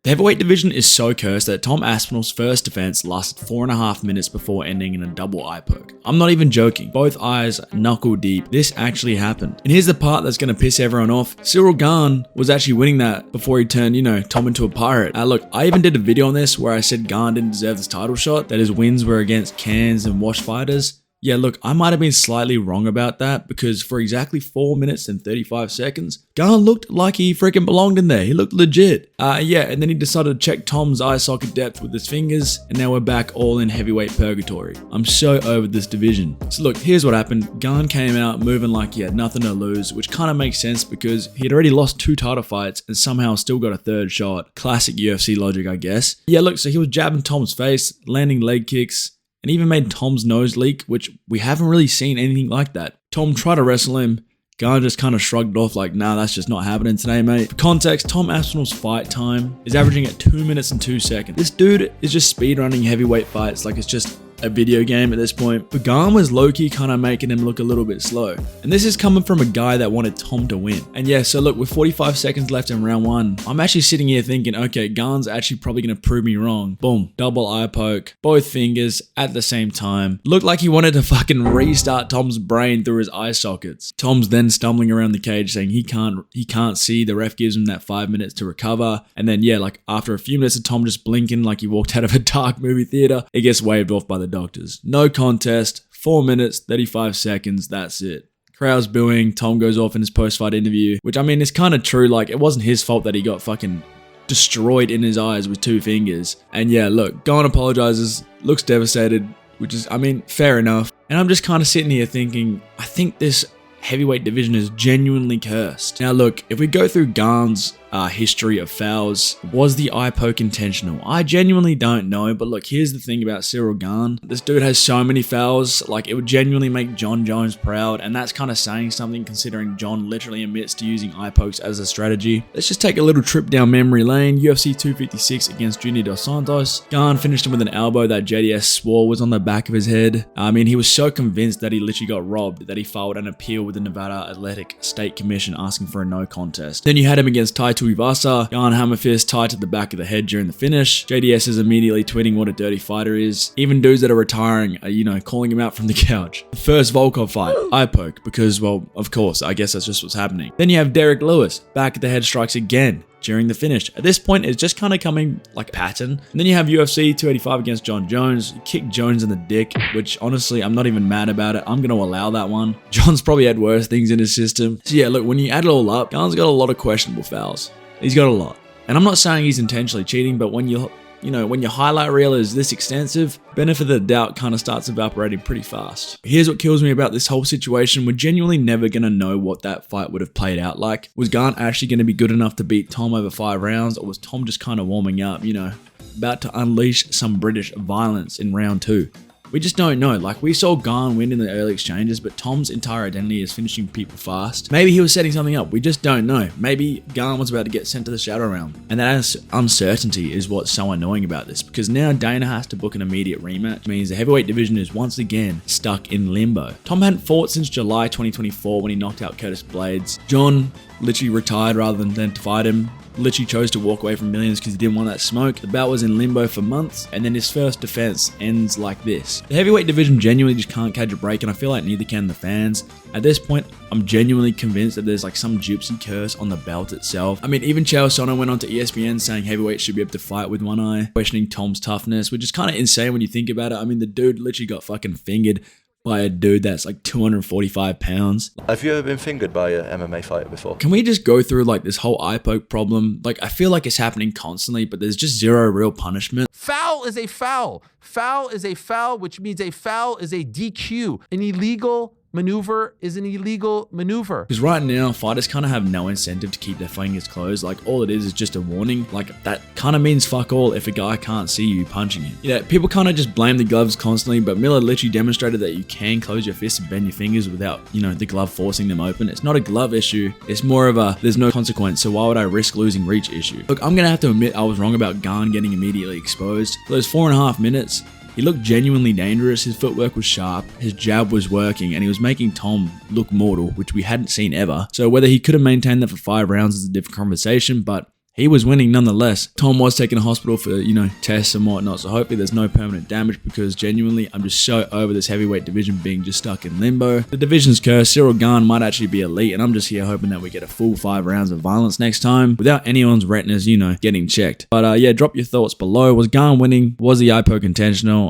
The heavyweight division is so cursed that Tom Aspinall's first defense lasted 4.5 minutes before ending in a double eye poke. I'm not even joking. Both eyes knuckle deep. This actually happened. And here's the part that's going to piss everyone off. Ciryl Gane was actually winning that before he turned, Tom into a pirate. Look, I even did a video on this where I said Gane didn't deserve this title shot, that his wins were against cans and washed fighters. Yeah, look, I might have been slightly wrong about that because for exactly 4 minutes and 35 seconds, Gane looked like he freaking belonged in there. He looked legit. Yeah, and then he decided to check Tom's eye socket depth with his fingers, and now we're back all in heavyweight purgatory. I'm so over this division. So look, here's what happened. Gane came out moving like he had nothing to lose, which kind of makes sense because he had already lost 2 title fights and somehow still got a 3rd shot. Classic UFC logic, I guess. Yeah, look, so he was jabbing Tom's face, landing leg kicks, and even made Tom's nose leak, which we haven't really seen anything like that. Tom tried to wrestle him. Gane just kind of shrugged off like, nah, that's just not happening today, mate. For context, Tom Aspinall's fight time is averaging at 2 minutes and 2 seconds. This dude is just speedrunning heavyweight fights like it's just a video game at this point. But Gane was low-key kind of making him look a little bit slow. And this is coming from a guy that wanted Tom to win. And yeah, so look, with 45 seconds left in round 1, I'm actually sitting here thinking, okay, Gane's actually probably going to prove me wrong. Boom, double eye poke, both fingers at the same time. Looked like he wanted to fucking restart Tom's brain through his eye sockets. Tom's then stumbling around the cage saying he can't see. The ref gives him that 5 minutes to recover. And then yeah, like after a few minutes of Tom just blinking like he walked out of a dark movie theater, it gets waved off by the doctors. No contest, 4 minutes, 35 seconds, that's it. Crowd's booing, Tom goes off in his post-fight interview, which I mean is kind of true, like it wasn't his fault that he got fucking destroyed in his eyes with 2 fingers. And yeah, look, Gane apologizes, looks devastated, which is, I mean, fair enough. And I'm just kind of sitting here thinking, I think this heavyweight division is genuinely cursed. Now look, if we go through Gane's history of fouls, was the eye poke intentional? I genuinely don't know, but look, here's the thing about Ciryl Gane. This dude has so many fouls, like it would genuinely make Jon Jones proud, and that's kind of saying something considering Jon literally admits to using eye pokes as a strategy. Let's just take a little trip down memory lane. UFC 256 against Junior Dos Santos. Gane finished him with an elbow that JDS swore was on the back of his head. I mean, he was so convinced that he literally got robbed that he filed an appeal with the Nevada Athletic State Commission asking for a no contest. Then you had him against Tai Tuivasa. Gane hammer fist tied to the back of the head during the finish. JDS is immediately tweeting what a dirty fighter is. Even dudes that are retiring are, calling him out from the couch. The first Volkov fight, eye poke, because, well, of course, I guess that's just what's happening. Then you have Derek Lewis, back at the head strikes again during the finish. At this point, it's just kind of coming like a pattern. And then you have UFC 285 against Jon Jones. You kick Jones in the dick, which honestly, I'm not even mad about it. I'm going to allow that one. John's probably had worse things in his system. So yeah, look, when you add it all up, Gane's got a lot of questionable fouls. He's got a lot. And I'm not saying he's intentionally cheating, but when when your highlight reel is this extensive, benefit of the doubt kind of starts evaporating pretty fast. Here's what kills me about this whole situation. We're genuinely never going to know what that fight would have played out like. Was Gane actually going to be good enough to beat Tom over 5 rounds, or was Tom just kind of warming up, about to unleash some British violence in round 2? We just don't know. Like, we saw Gane win in the early exchanges, but Tom's entire identity is finishing people fast. Maybe he was setting something up. We just don't know. Maybe Gane was about to get sent to the shadow realm. And that uncertainty is what's so annoying about this, because now Dana has to book an immediate rematch. It means the heavyweight division is once again stuck in limbo. Tom hadn't fought since July 2024 when he knocked out Curtis Blades. Jon literally retired rather than to fight him. Literally chose to walk away from millions because he didn't want that smoke. The bout was in limbo for months, and then his first defense ends like this. The heavyweight division genuinely just can't catch a break, and I feel like neither can the fans. At this point, I'm genuinely convinced that there's like some gypsy curse on the belt itself. I mean, even Chael Sonnen went on to ESPN saying heavyweight should be able to fight with one eye, questioning Tom's toughness, which is kind of insane when you think about it. I mean, the dude literally got fucking fingered by a dude that's like 245 pounds. Have you ever been fingered by an MMA fighter before? Can we just go through like this whole eye poke problem? Like, I feel like it's happening constantly, but there's just zero real punishment. Foul is a foul. Foul is a foul, which means a foul is a DQ. An illegal maneuver is an illegal maneuver. Because right now, fighters kind of have no incentive to keep their fingers closed. Like, all it is just a warning. Like, that kind of means fuck all if a guy can't see you punching him. Yeah, people kind of just blame the gloves constantly, but Miller literally demonstrated that you can close your fists and bend your fingers without, the glove forcing them open. It's not a glove issue. It's more of a, there's no consequence, so why would I risk losing reach issue? Look, I'm going to have to admit I was wrong about Gane getting immediately exposed. For those 4.5 minutes, he looked genuinely dangerous, his footwork was sharp, his jab was working, and he was making Tom look mortal, which we hadn't seen ever. So whether he could have maintained that for 5 rounds is a different conversation, but he was winning nonetheless. Tom was taken to hospital for, tests and whatnot, so hopefully there's no permanent damage, because genuinely, I'm just so over this heavyweight division being just stuck in limbo. The division's cursed. Ciryl Gane might actually be elite, and I'm just here hoping that we get a full 5 rounds of violence next time without anyone's retinas, getting checked. But yeah, drop your thoughts below. Was Gane winning? Was the eye poke intentional?